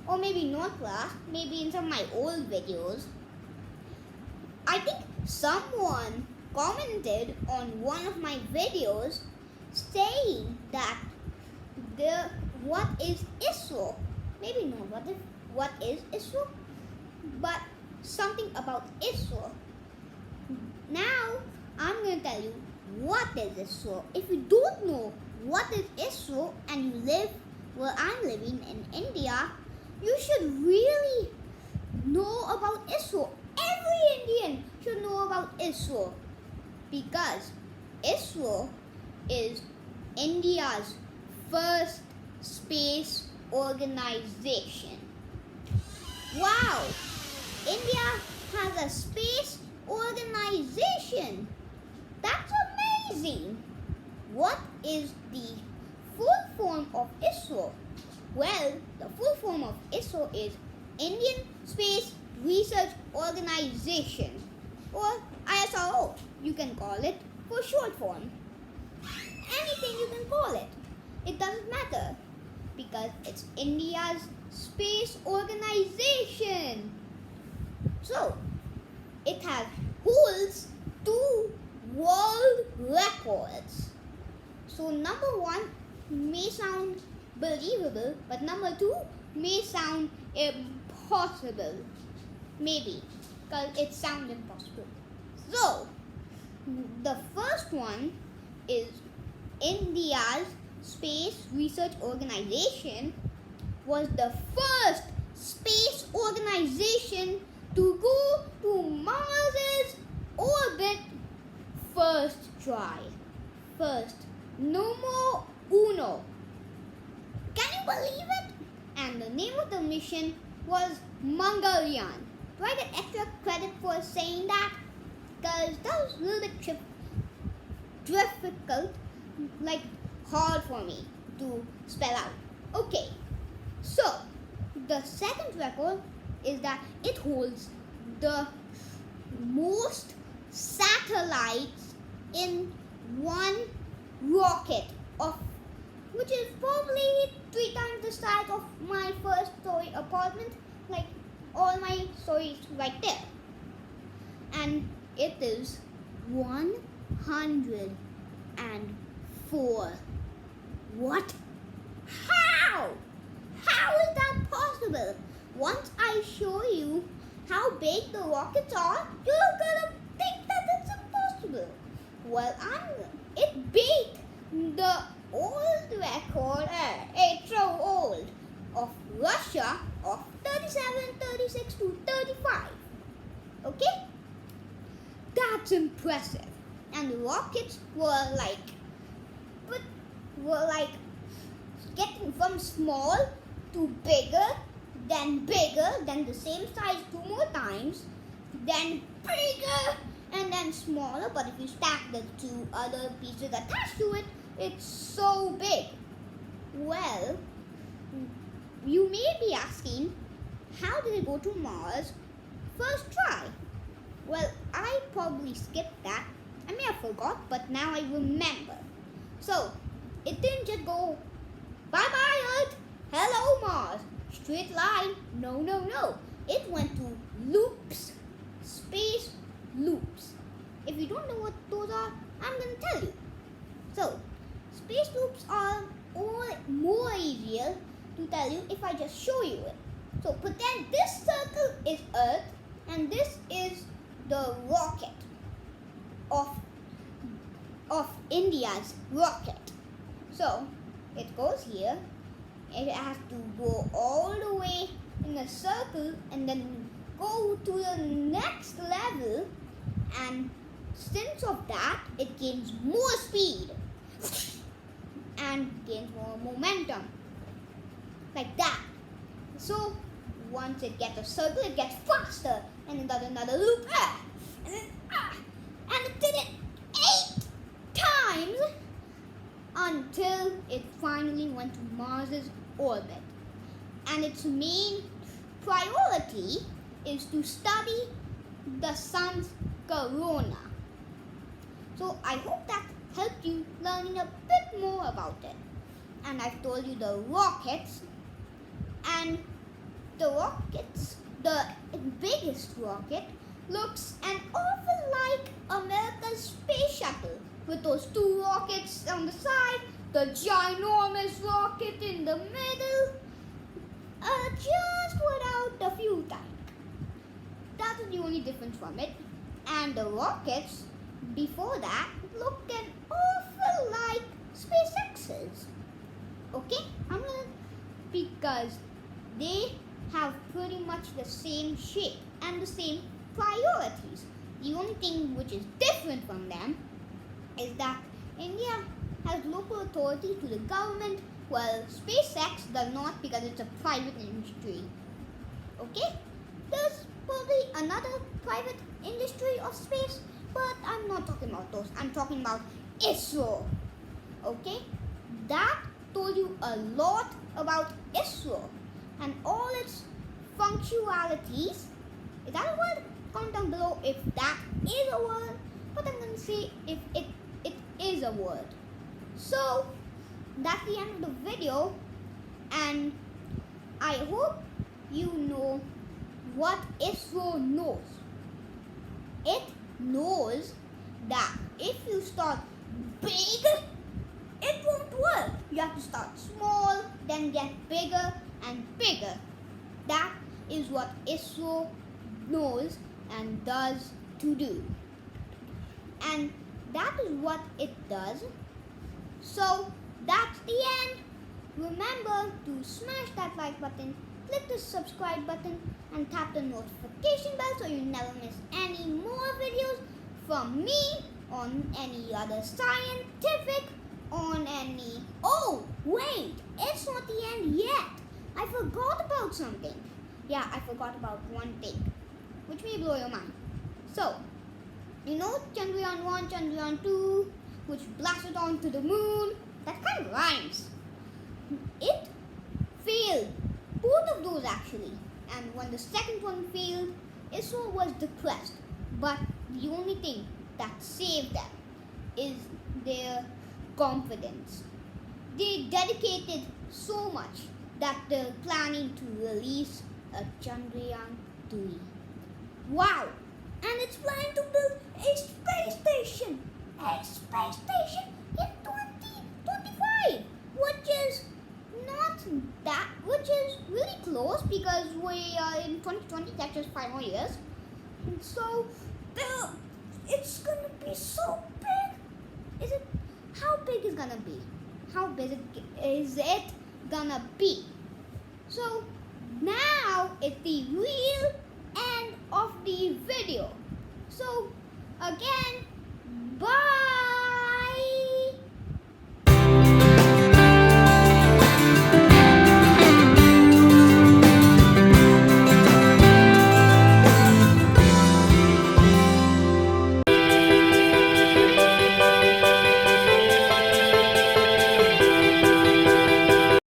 or maybe not last, maybe in some of my old videos, I think someone commented on one of my videos saying that what is ISRO? Maybe not what is ISRO, but something about ISRO. Now I'm going to tell you what is ISRO. If you don't know what is ISRO and you live where I'm living in India, you should really know about ISRO. Every Indian should know about ISRO because ISRO is India's first space organization. Wow! India has a space organization. That's amazing. What is the full form of ISRO? Well, the full form of ISRO is Indian Space Research Organization, or ISRO, you can call it for short form. Anything you can call it. It doesn't matter because it's India's space organization. So, it holds 2 world records. So, number 1 may sound believable, but number 2 may sound impossible. Maybe, because it sounds impossible. So, the first one is India's Space Research Organization was the first space organization to go to Mars's orbit. First try. First. Numero uno. Can you believe it? And the name of the mission was Mangalyaan. Do I get extra credit for saying that? Because that was a little bit difficult, like hard for me to spell out. Okay, so the second record is that it holds the most satellites in one rocket, which is probably 3 times the size of my first-story apartment, like all my stories right there. And it is 104. What? How? How is that possible? Once I show you how big the rockets are, you're gonna think that it's impossible. Well, it beat the old record, it's so old, of Russia of 37, 36 to 35. Okay? That's impressive. And the rockets were getting from small to bigger, then the same size 2 more times, then bigger, and then smaller. But if you stack the 2 other pieces attached to it, it's so big. Well, you may be asking, how did it go to Mars first try? Well, I probably skipped that. I may have forgot, but now I remember. So, it didn't just go, bye-bye Earth, hello Mars, straight line. No. It went to loops, space loops. If you don't know what those are, I'm going to tell you. So, space loops are more easier to tell you if I just show you it. So, pretend this circle is Earth and this is the rocket of India's rocket. So it goes here. It has to go all the way in a circle and then go to the next level, and since of that it gains more speed and gains more momentum, like that. So once it gets a circle, it gets faster, and it does another loop, and it did it 8 times until it finally went to Mars's orbit. And its main priority is to study the sun's corona. So I hope that helped you learning a bit more about it. And I've told you the rockets, and the biggest rocket looks an awful like America's space shuttle, with those two rockets on the side, the ginormous rocket in the middle, just without the fuel tank. That is the only difference from it. And the rockets before that look an awful like SpaceX's. Okay, because they have pretty much the same shape and the same priorities. The only thing which is different from them is that India has local authority to the government, while SpaceX does not because it's a private industry. Okay? There's probably another private industry of space, but I'm not talking about those. I'm talking about ISRO. Okay? That told you a lot about ISRO and all its functionalities. Is that a word? Comment down below if that is a word, but I'm going to say if it is a word. So that's the end of the video, and I hope you know what ISRO knows. It knows that if you start big, it won't work. You have to start small, then get bigger and bigger. That is what ISRO knows and does to do. And that is what it does. So that's the end. Remember to smash that like button, click the subscribe button, and tap the notification bell so you never miss any more videos from me on any other scientific, on any... Oh, wait, it's not the end yet. I forgot about something. Yeah, I forgot about one thing, which may blow your mind. So, you know Chandrayaan 1, Chandrayaan 2, which blasted onto the moon? That kind of rhymes. It failed. Both of those actually. And when the second one failed, ISRO was depressed. But the only thing that saved them is their confidence. They dedicated so much that they're planning to release a Chandrayaan 3. Wow! And it's planning to build a space station! A space station in 2025! Which is really close because we are in 2020, that's just 5 more years. And so, it's gonna be so big! How big is gonna be? How big is it gonna be? So, now it's the real end of the video. So, again, bye!